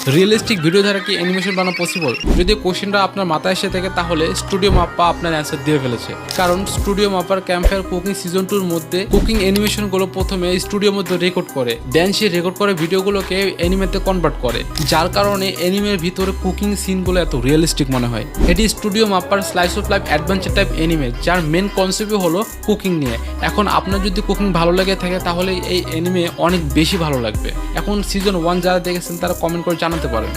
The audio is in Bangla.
রিয়েলিস্টিক ভিডিও দ্বারা কি অ্যানিমেশন বানানো পসিবল? যদি কোশ্চেনটা আপনার মাথায় এসে থাকে তাহলে স্টুডিও মাপ্পা আপনার অ্যান্সার দিয়ে ফেলেছে। কারণ স্টুডিও মাপ্পার ক্যাম্পফায়ার কুকিং সিজন 2 মধ্যে কুকিং অ্যানিমেশনগুলো প্রথমে স্টুডিওর মধ্যে রেকর্ড করে, দেন সে রেকর্ড করে ভিডিওগুলোকে অ্যানিমেতে কনভার্ট করে, যার কারণে অ্যানিমের ভিতরে কুকিং সিনগুলো এত রিয়েলিস্টিক মনে হয়। এটি স্টুডিও মাপ্পার slice of life adventure type anime, যার মেন কনসেপ্টই হলো কুকিং নিয়ে। এখন আপনার যদি কুকিং ভালো লেগে থাকে তাহলে এই অ্যানিমে অনেক বেশি ভালো লাগবে। এখন সিজন 1 যারা দেখেছেন তারা কমেন্ট করে জানাতে পারেন।